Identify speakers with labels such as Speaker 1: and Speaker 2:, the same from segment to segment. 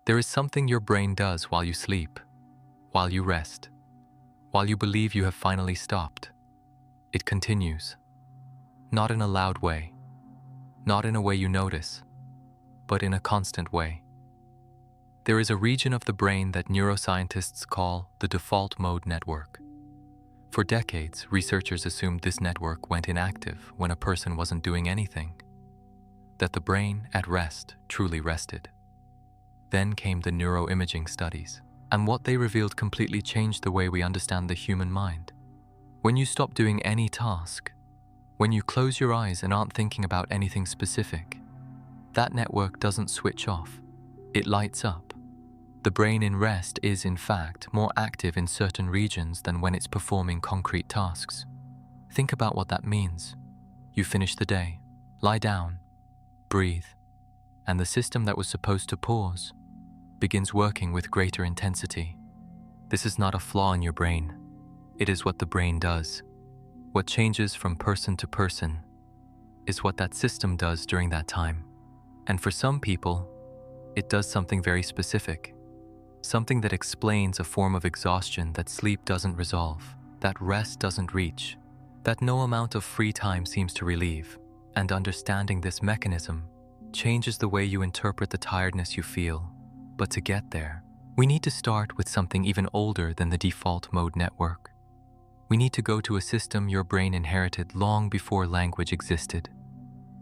Speaker 1: There is something your brain does while you sleep, while you rest, while you believe you have finally stopped. It continues, not in a loud way, not in a way you notice, but in a constant way. There is a region of the brain that neuroscientists call the default mode network. For decades, researchers assumed this network went inactive when a person wasn't doing anything, that the brain at rest truly rested. Then came the neuroimaging studies, and what they revealed completely changed the way we understand the human mind. When you stop doing any task, when you close your eyes and aren't thinking about anything specific, that network doesn't switch off, it lights up. The brain in rest is, in fact, more active in certain regions than when it's performing concrete tasks. Think about what that means. You finish the day, lie down, breathe, and the system that was supposed to pause begins working with greater intensity. This is not a flaw in your brain. It is what the brain does. What changes from person to person is what that system does during that time. And for some people, it does something very specific, something that explains a form of exhaustion that sleep doesn't resolve, that rest doesn't reach, that no amount of free time seems to relieve. And understanding this mechanism changes the way you interpret the tiredness you feel. But to get there, we need to start with something even older than the default mode network. We need to go to a system your brain inherited long before language existed,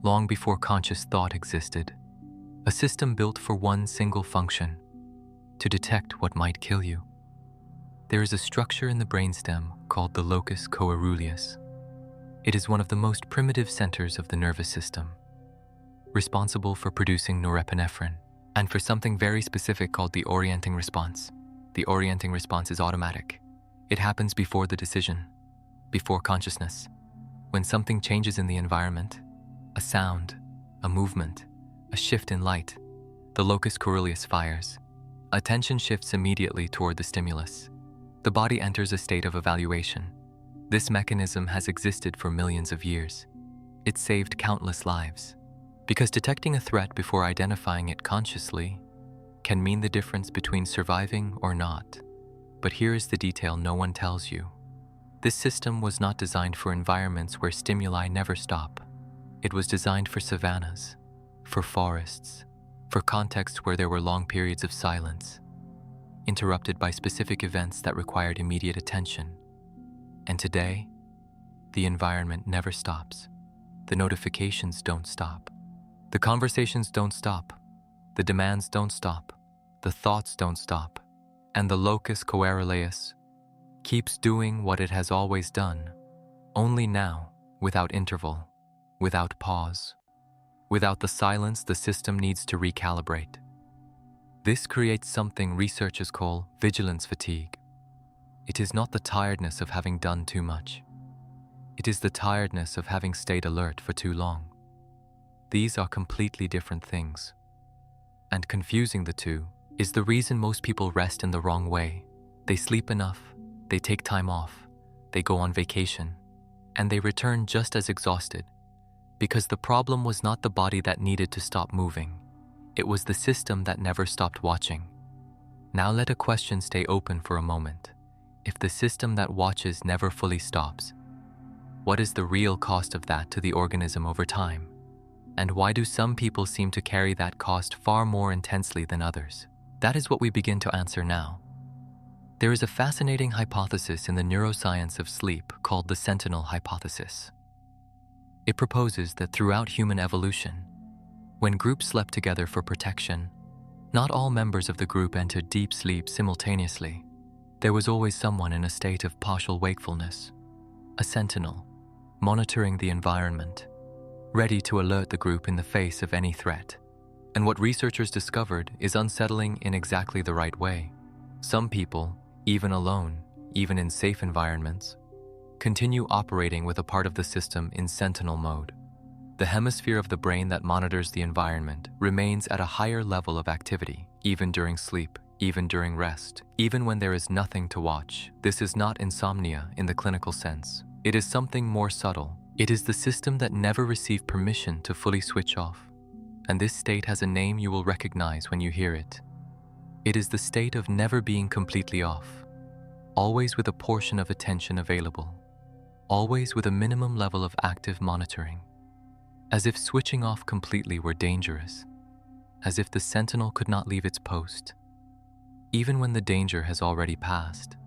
Speaker 1: long before conscious thought existed, a system built for one single function: to detect what might kill you. There is a structure in the brainstem called the locus coeruleus. It is one of the most primitive centers of the nervous system, responsible for producing norepinephrine, and for something very specific called the orienting response. The orienting response is automatic. It happens before the decision, before consciousness. When something changes in the environment, a sound, a movement, a shift in light, the locus coeruleus fires. Attention shifts immediately toward the stimulus. The body enters a state of evaluation. This mechanism has existed for millions of years. It saved countless lives, because detecting a threat before identifying it consciously can mean the difference between surviving or not. But here is the detail no one tells you. This system was not designed for environments where stimuli never stop. It was designed for savannas, for forests, for contexts where there were long periods of silence, interrupted by specific events that required immediate attention. And today, the environment never stops. The notifications don't stop. The conversations don't stop. The demands don't stop. The thoughts don't stop. And the locus coeruleus keeps doing what it has always done, only now, without interval, without pause. Without the silence, the system needs to recalibrate. This creates something researchers call vigilance fatigue. It is not the tiredness of having done too much. It is the tiredness of having stayed alert for too long. These are completely different things. And confusing the two is the reason most people rest in the wrong way. They sleep enough, they take time off, they go on vacation, and they return just as exhausted, because the problem was not the body that needed to stop moving. It was the system that never stopped watching. Now let a question stay open for a moment. If the system that watches never fully stops, what is the real cost of that to the organism over time? And why do some people seem to carry that cost far more intensely than others? That is what we begin to answer now. There is a fascinating hypothesis in the neuroscience of sleep called the sentinel hypothesis. It proposes that throughout human evolution, when groups slept together for protection, not all members of the group entered deep sleep simultaneously. There was always someone in a state of partial wakefulness, a sentinel, monitoring the environment, ready to alert the group in the face of any threat. And what researchers discovered is unsettling in exactly the right way. Some people, even alone, even in safe environments, continue operating with a part of the system in sentinel mode. The hemisphere of the brain that monitors the environment remains at a higher level of activity, even during sleep, even during rest, even when there is nothing to watch. This is not insomnia in the clinical sense. It is something more subtle. It is the system that never received permission to fully switch off. And this state has a name you will recognize when you hear it: It is the state of never being completely off, always with a portion of attention available, always with a minimum level of active monitoring, as if switching off completely were dangerous, as if the sentinel could not leave its post, even when the danger has already passed,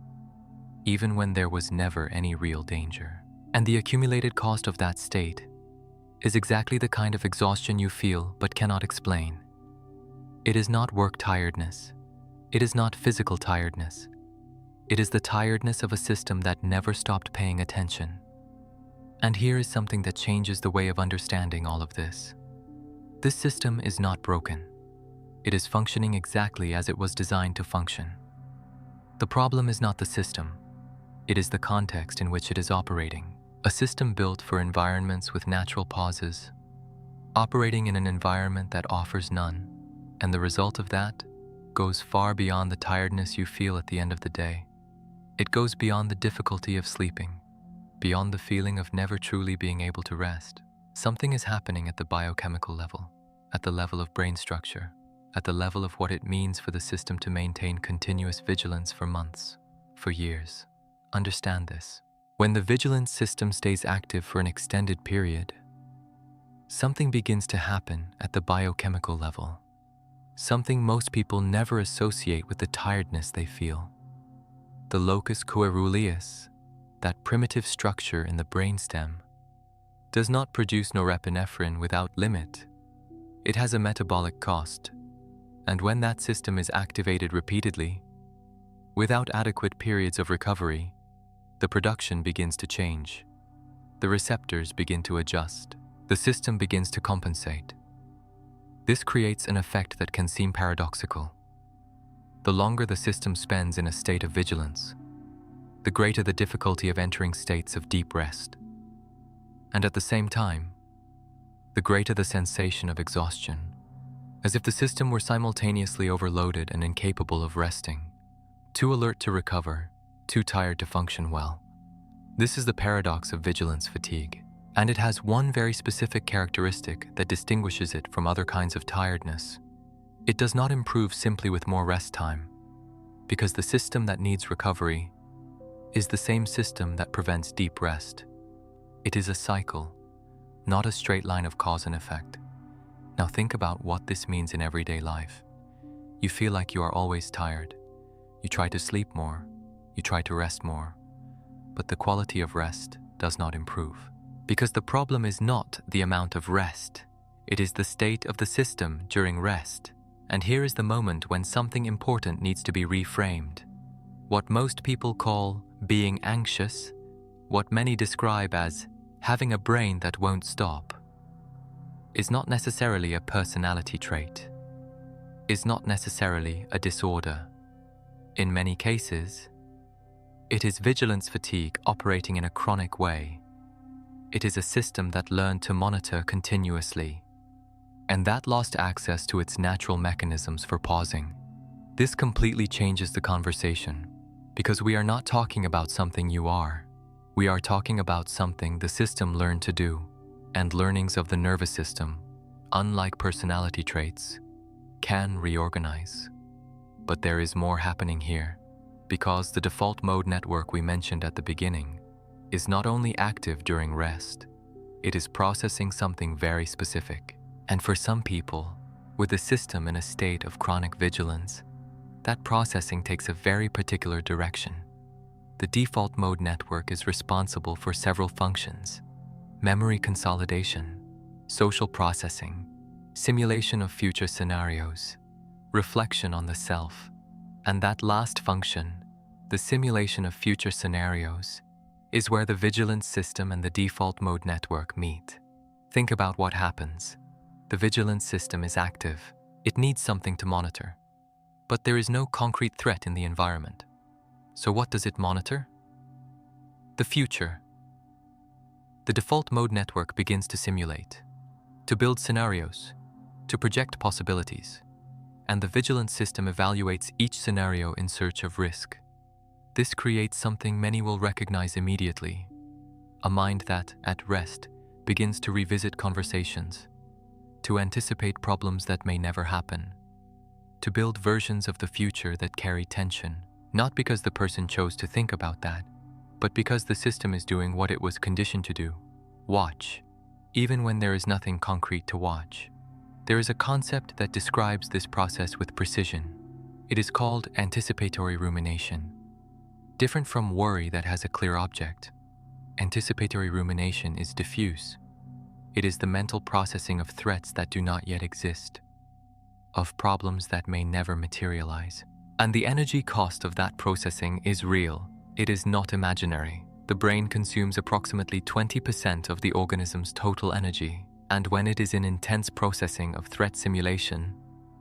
Speaker 1: even when there was never any real danger. And the accumulated cost of that state is exactly the kind of exhaustion you feel but cannot explain. It is not work tiredness. It is not physical tiredness. It is the tiredness of a system that never stopped paying attention. And here is something that changes the way of understanding all of this. This system is not broken. It is functioning exactly as it was designed to function. The problem is not the system. It is the context in which it is operating. A system built for environments with natural pauses, operating in an environment that offers none, and the result of that goes far beyond the tiredness you feel at the end of the day. It goes beyond the difficulty of sleeping, beyond the feeling of never truly being able to rest. Something is happening at the biochemical level, at the level of brain structure, at the level of what it means for the system to maintain continuous vigilance for months, for years. Understand this. When the vigilance system stays active for an extended period, something begins to happen at the biochemical level. Something most people never associate with the tiredness they feel. The locus coeruleus, that primitive structure in the brainstem, does not produce norepinephrine without limit. It has a metabolic cost, and when that system is activated repeatedly, without adequate periods of recovery, the production begins to change. The receptors begin to adjust. The system begins to compensate. This creates an effect that can seem paradoxical. The longer the system spends in a state of vigilance, the greater the difficulty of entering states of deep rest. And at the same time, the greater the sensation of exhaustion, as if the system were simultaneously overloaded and incapable of resting, too alert to recover, too tired to function well. This is the paradox of vigilance fatigue, and it has one very specific characteristic that distinguishes it from other kinds of tiredness. It does not improve simply with more rest time, because the system that needs recovery is the same system that prevents deep rest. It is a cycle, not a straight line of cause and effect. Now think about what this means in everyday life. You feel like you are always tired. You try to sleep more. You try to rest more, but the quality of rest does not improve. Because the problem is not the amount of rest, it is the state of the system during rest. And here is the moment when something important needs to be reframed. What most people call being anxious, what many describe as having a brain that won't stop, is not necessarily a personality trait, is not necessarily a disorder. In many cases, it is vigilance fatigue operating in a chronic way. It is a system that learned to monitor continuously, and that lost access to its natural mechanisms for pausing. This completely changes the conversation, because we are not talking about something you are. We are talking about something the system learned to do, and learnings of the nervous system, unlike personality traits, can reorganize. But there is more happening here, because the default mode network we mentioned at the beginning is not only active during rest, it is processing something very specific. And for some people, with the system in a state of chronic vigilance, that processing takes a very particular direction. The default mode network is responsible for several functions: memory consolidation, social processing, simulation of future scenarios, reflection on the self, and that last function, the simulation of future scenarios, is where the vigilance system and the default mode network meet. Think about what happens. The vigilance system is active. It needs something to monitor. But there is no concrete threat in the environment. So what does it monitor? The future. The default mode network begins to simulate, to build scenarios, to project possibilities, and the vigilance system evaluates each scenario in search of risk. This creates something many will recognize immediately: a mind that, at rest, begins to revisit conversations, to anticipate problems that may never happen, to build versions of the future that carry tension, not because the person chose to think about that, but because the system is doing what it was conditioned to do: watch, even when there is nothing concrete to watch. There is a concept that describes this process with precision. It is called anticipatory rumination. Different from worry that has a clear object, anticipatory rumination is diffuse. It is the mental processing of threats that do not yet exist, of problems that may never materialize. And the energy cost of that processing is real. It is not imaginary. The brain consumes approximately 20% of the organism's total energy, and when it is in intense processing of threat simulation,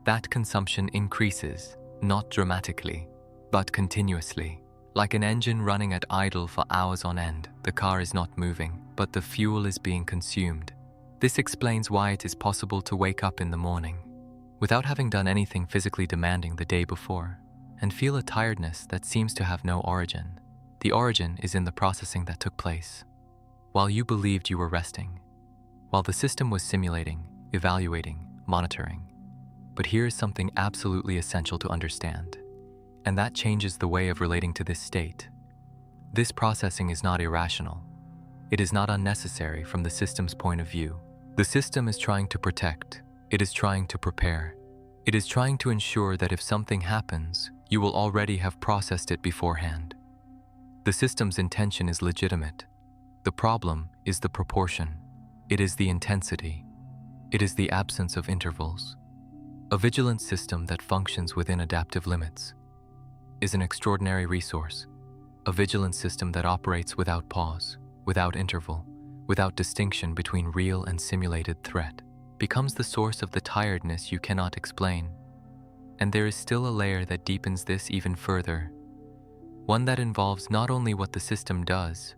Speaker 1: that consumption increases, not dramatically, but continuously. Like an engine running at idle for hours on end, the car is not moving, but the fuel is being consumed. This explains why it is possible to wake up in the morning, without having done anything physically demanding the day before, and feel a tiredness that seems to have no origin. The origin is in the processing that took place while you believed you were resting, while the system was simulating, evaluating, monitoring. But here is something absolutely essential to understand, and that changes the way of relating to this state. This processing is not irrational. It is not unnecessary from the system's point of view. The system is trying to protect. It is trying to prepare. It is trying to ensure that if something happens, you will already have processed it beforehand. The system's intention is legitimate. The problem is the proportion. It is the intensity. It is the absence of intervals. A vigilant system that functions within adaptive limits is an extraordinary resource. A vigilant system that operates without pause, without interval, without distinction between real and simulated threat, becomes the source of the tiredness you cannot explain. And there is still a layer that deepens this even further, one that involves not only what the system does,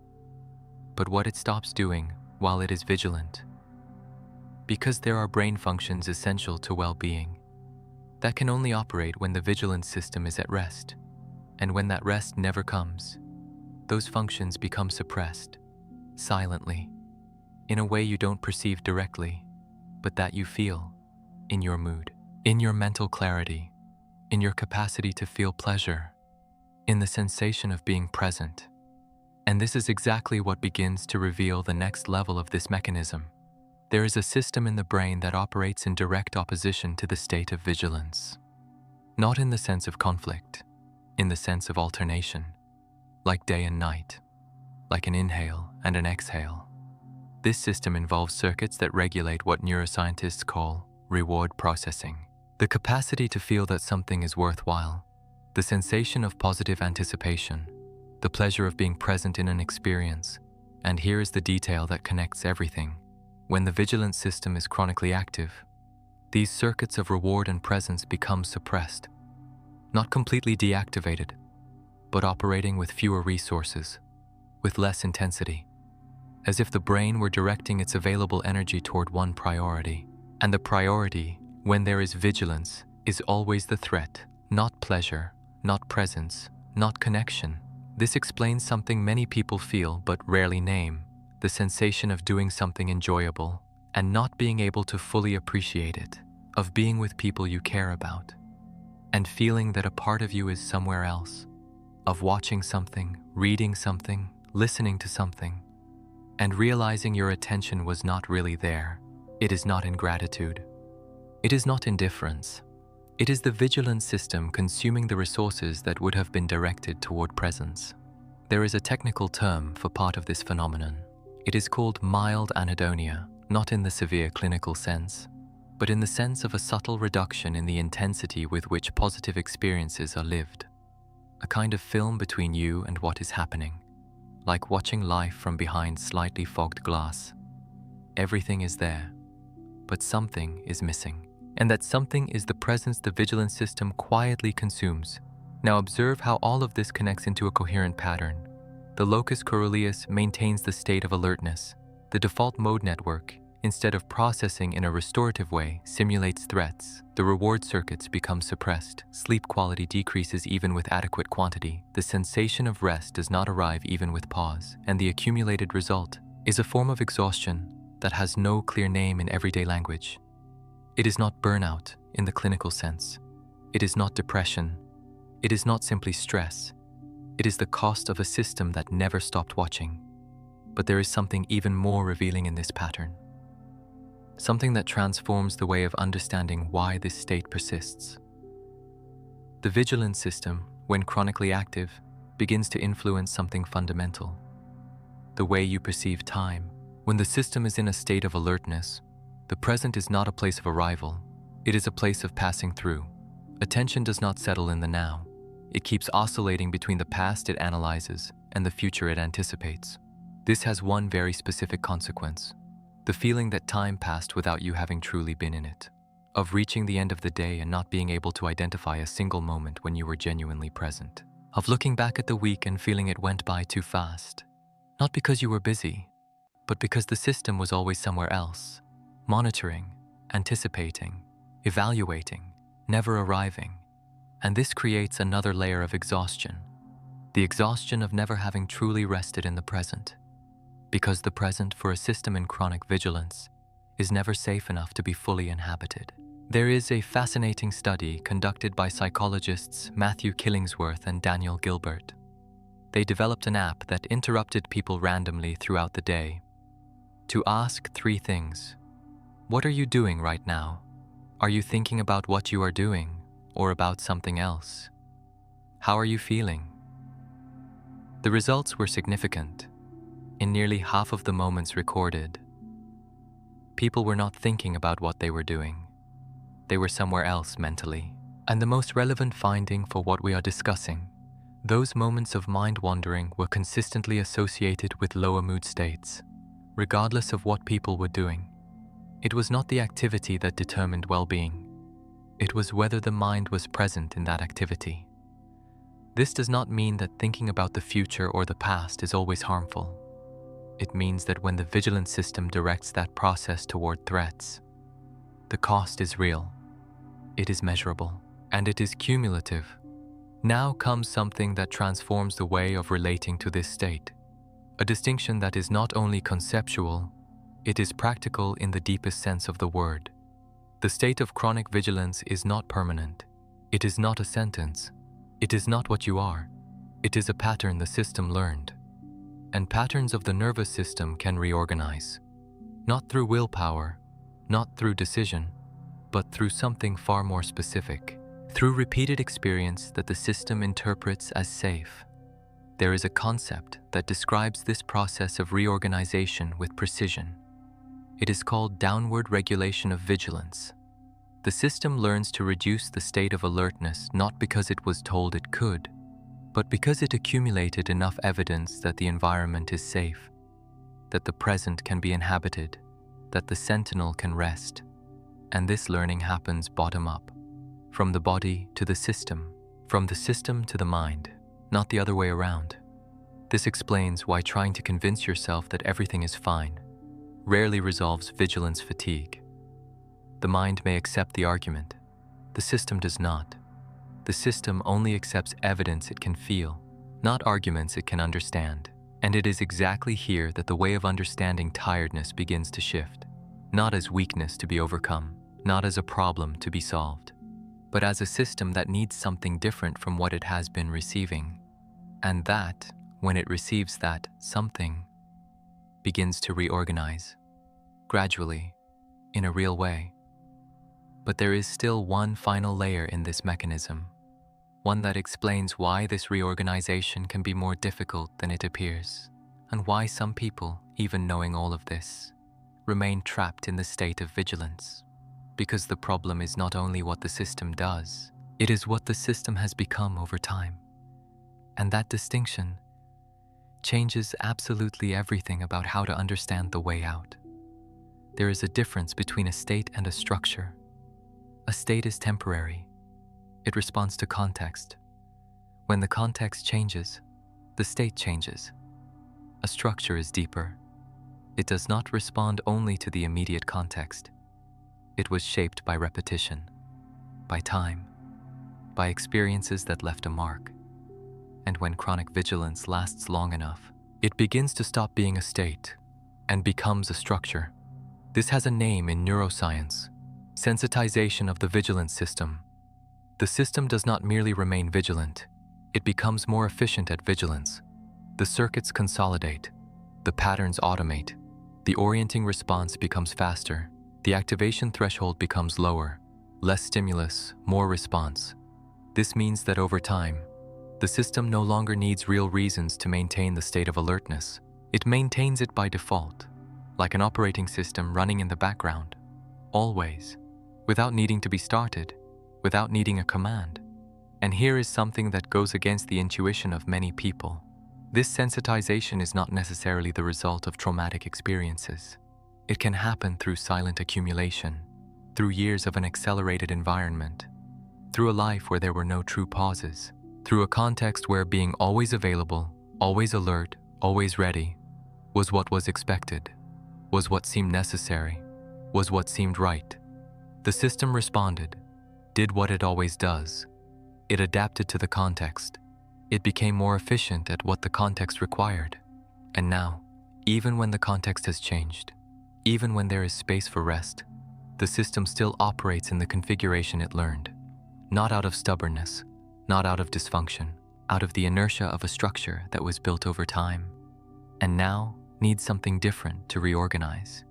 Speaker 1: but what it stops doing while it is vigilant. Because there are brain functions essential to well-being that can only operate when the vigilant system is at rest, and when that rest never comes, those functions become suppressed, silently, in a way you don't perceive directly, but that you feel in your mood, in your mental clarity, in your capacity to feel pleasure, in the sensation of being present. And this is exactly what begins to reveal the next level of this mechanism. There is a system in the brain that operates in direct opposition to the state of vigilance. Not in the sense of conflict, in the sense of alternation, like day and night, like an inhale and an exhale. This system involves circuits that regulate what neuroscientists call reward processing. The capacity to feel that something is worthwhile, the sensation of positive anticipation, the pleasure of being present in an experience. And here is the detail that connects everything. When the vigilant system is chronically active, these circuits of reward and presence become suppressed, not completely deactivated, but operating with fewer resources, with less intensity, as if the brain were directing its available energy toward one priority. And the priority, when there is vigilance, is always the threat, not pleasure, not presence, not connection. This explains something many people feel but rarely name: the sensation of doing something enjoyable and not being able to fully appreciate it, of being with people you care about, and feeling that a part of you is somewhere else, of watching something, reading something, listening to something, and realizing your attention was not really there. It is not ingratitude. It is not indifference. It is the vigilant system consuming the resources that would have been directed toward presence. There is a technical term for part of this phenomenon. It is called mild anhedonia, not in the severe clinical sense, but in the sense of a subtle reduction in the intensity with which positive experiences are lived. A kind of film between you and what is happening, like watching life from behind slightly fogged glass. Everything is there, but something is missing. And that something is the presence the vigilant system quietly consumes. Now observe how all of this connects into a coherent pattern. The locus coeruleus maintains the state of alertness. The default mode network, instead of processing in a restorative way, simulates threats. The reward circuits become suppressed. Sleep quality decreases even with adequate quantity. The sensation of rest does not arrive even with pause. And the accumulated result is a form of exhaustion that has no clear name in everyday language. It is not burnout in the clinical sense. It is not depression. It is not simply stress. It is the cost of a system that never stopped watching. But there is something even more revealing in this pattern. Something that transforms the way of understanding why this state persists. The vigilance system, when chronically active, begins to influence something fundamental. The way you perceive time. When the system is in a state of alertness, the present is not a place of arrival. It is a place of passing through. Attention does not settle in the now. It keeps oscillating between the past it analyzes and the future it anticipates. This has one very specific consequence: the feeling that time passed without you having truly been in it, of reaching the end of the day and not being able to identify a single moment when you were genuinely present, of looking back at the week and feeling it went by too fast, not because you were busy, but because the system was always somewhere else, monitoring, anticipating, evaluating, never arriving. And this creates another layer of exhaustion, the exhaustion of never having truly rested in the present. Because the present for a system in chronic vigilance is never safe enough to be fully inhabited. There is a fascinating study conducted by psychologists Matthew Killingsworth and Daniel Gilbert. They developed an app that interrupted people randomly throughout the day to ask 3 things. What are you doing right now? Are you thinking about what you are doing or about something else? How are you feeling? The results were significant. In nearly half of the moments recorded, people were not thinking about what they were doing. They were somewhere else mentally. And the most relevant finding for what we are discussing, those moments of mind wandering were consistently associated with lower mood states, regardless of what people were doing. It was not the activity that determined well-being. It was whether the mind was present in that activity. This does not mean that thinking about the future or the past is always harmful. It means that when the vigilance system directs that process toward threats, the cost is real, it is measurable, and it is cumulative. Now comes something that transforms the way of relating to this state, a distinction that is not only conceptual, it is practical in the deepest sense of the word. The state of chronic vigilance is not permanent. It is not a sentence. It is not what you are. It is a pattern the system learned. And patterns of the nervous system can reorganize, not through willpower, not through decision, but through something far more specific, through repeated experience that the system interprets as safe. There is a concept that describes this process of reorganization with precision. It is called downward regulation of vigilance. The system learns to reduce the state of alertness not because it was told it could, but because it accumulated enough evidence that the environment is safe, that the present can be inhabited, that the sentinel can rest. And this learning happens bottom up, from the body to the system, from the system to the mind, not the other way around. This explains why trying to convince yourself that everything is fine rarely resolves vigilance fatigue. The mind may accept the argument. The system does not. The system only accepts evidence it can feel, not arguments it can understand. And it is exactly here that the way of understanding tiredness begins to shift, not as weakness to be overcome, not as a problem to be solved, but as a system that needs something different from what it has been receiving. And that, when it receives that something, begins to reorganize, gradually, in a real way. But there is still one final layer in this mechanism, one that explains why this reorganization can be more difficult than it appears, and why some people, even knowing all of this, remain trapped in the state of vigilance. Because the problem is not only what the system does, it is what the system has become over time. And that distinction changes absolutely everything about how to understand the way out. There is a difference between a state and a structure. A state is temporary. It responds to context. When the context changes, the state changes. A structure is deeper. It does not respond only to the immediate context. It was shaped by repetition, by time, by experiences that left a mark. And when chronic vigilance lasts long enough, it begins to stop being a state and becomes a structure. This has a name in neuroscience: sensitization of the vigilance system. The system does not merely remain vigilant, it becomes more efficient at vigilance. The circuits consolidate, the patterns automate, the orienting response becomes faster, the activation threshold becomes lower, less stimulus, more response. This means that over time, the system no longer needs real reasons to maintain the state of alertness. It maintains it by default, like an operating system running in the background, always, without needing to be started, without needing a command. And here is something that goes against the intuition of many people. This sensitization is not necessarily the result of traumatic experiences. It can happen through silent accumulation, through years of an accelerated environment, through a life where there were no true pauses, through a context where being always available, always alert, always ready, was what was expected, was what seemed necessary, was what seemed right. The system responded, did what it always does. It adapted to the context. It became more efficient at what the context required. And now, even when the context has changed, even when there is space for rest, the system still operates in the configuration it learned, not out of stubbornness, not out of dysfunction, out of the inertia of a structure that was built over time, and now needs something different to reorganize.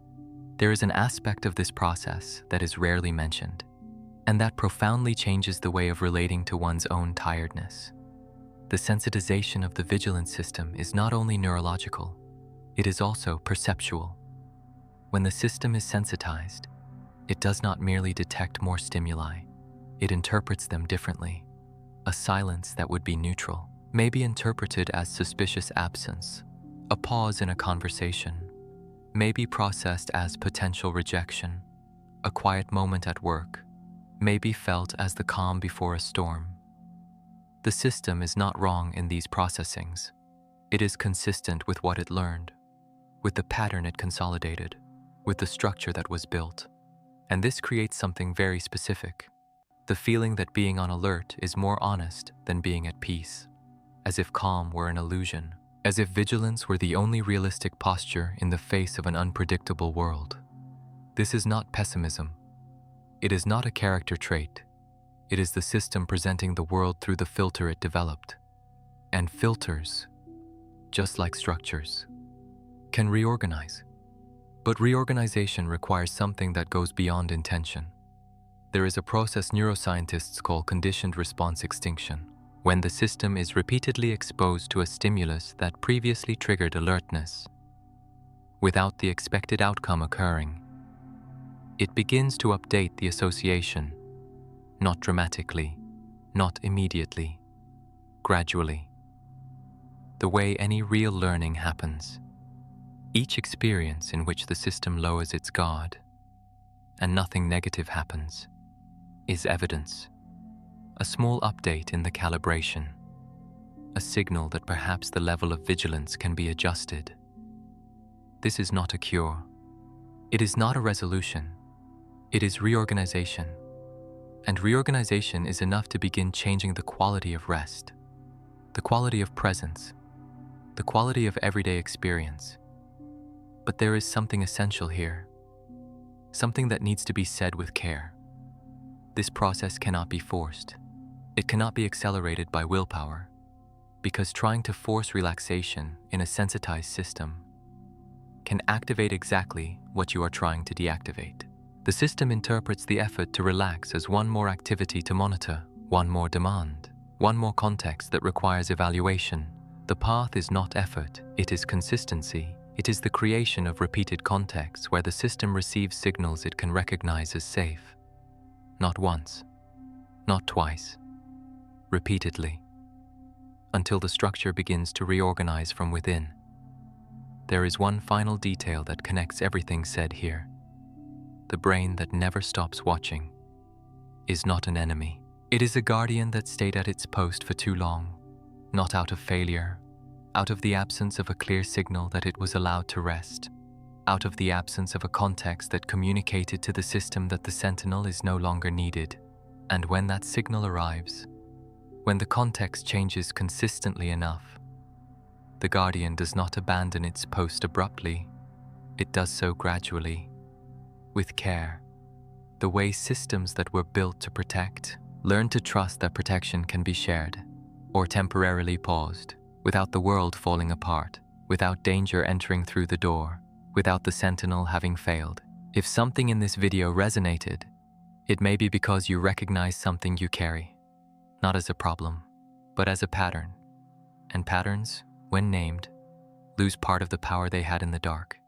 Speaker 1: There is an aspect of this process that is rarely mentioned, and that profoundly changes the way of relating to one's own tiredness. The sensitization of the vigilance system is not only neurological, it is also perceptual. When the system is sensitized, it does not merely detect more stimuli, it interprets them differently. A silence that would be neutral may be interpreted as suspicious absence. A pause in a conversation may be processed as potential rejection. A quiet moment at work may be felt as the calm before a storm. The system is not wrong in these processings. It is consistent with what it learned, with the pattern it consolidated, with the structure that was built. And this creates something very specific. The feeling that being on alert is more honest than being at peace, as if calm were an illusion, as if vigilance were the only realistic posture in the face of an unpredictable world. This is not pessimism. It is not a character trait. It is the system presenting the world through the filter it developed. And filters, just like structures, can reorganize. But reorganization requires something that goes beyond intention. There is a process neuroscientists call conditioned response extinction, when the system is repeatedly exposed to a stimulus that previously triggered alertness. Without the expected outcome occurring, it begins to update the association, not dramatically, not immediately, gradually. The way any real learning happens. Each experience in which the system lowers its guard, and nothing negative happens, is evidence, a small update in the calibration, a signal that perhaps the level of vigilance can be adjusted. This is not a cure. It is not a resolution. It is reorganization. And reorganization is enough to begin changing the quality of rest, the quality of presence, the quality of everyday experience. But there is something essential here, something that needs to be said with care. This process cannot be forced. It cannot be accelerated by willpower, because trying to force relaxation in a sensitized system can activate exactly what you are trying to deactivate. The system interprets the effort to relax as one more activity to monitor, one more demand, one more context that requires evaluation. The path is not effort, it is consistency. It is the creation of repeated contexts where the system receives signals it can recognize as safe. Not once, not twice, repeatedly, until the structure begins to reorganize from within. There is one final detail that connects everything said here. The brain that never stops watching is not an enemy. It is a guardian that stayed at its post for too long, not out of failure, out of the absence of a clear signal that it was allowed to rest, out of the absence of a context that communicated to the system that the sentinel is no longer needed. And when that signal arrives, when the context changes consistently enough, the guardian does not abandon its post abruptly. It does so gradually, with care, the way systems that were built to protect Learn to trust that protection can be shared or temporarily paused without the world falling apart, without danger entering through the door, without the sentinel having failed. If something in this video resonated, it may be because you recognize something you carry, not as a problem, but as a pattern. And patterns, when named, lose part of the power they had in the dark.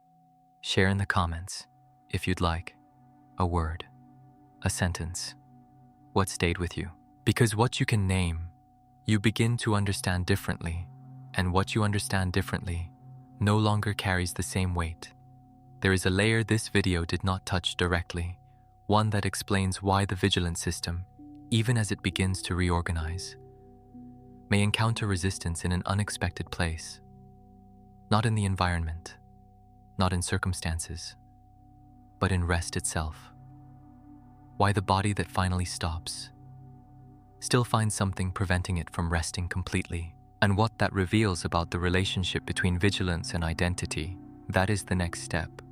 Speaker 1: Share in the comments, if you'd like, a word, a sentence, what stayed with you. Because what you can name, you begin to understand differently, and what you understand differently no longer carries the same weight. There is a layer this video did not touch directly, one that explains why the vigilance system, even as it begins to reorganize, may encounter resistance in an unexpected place. Not in the environment, not in circumstances, but in rest itself. Why the body that finally stops still finds something preventing it from resting completely, and what that reveals about the relationship between vigilance and identity. That is the next step.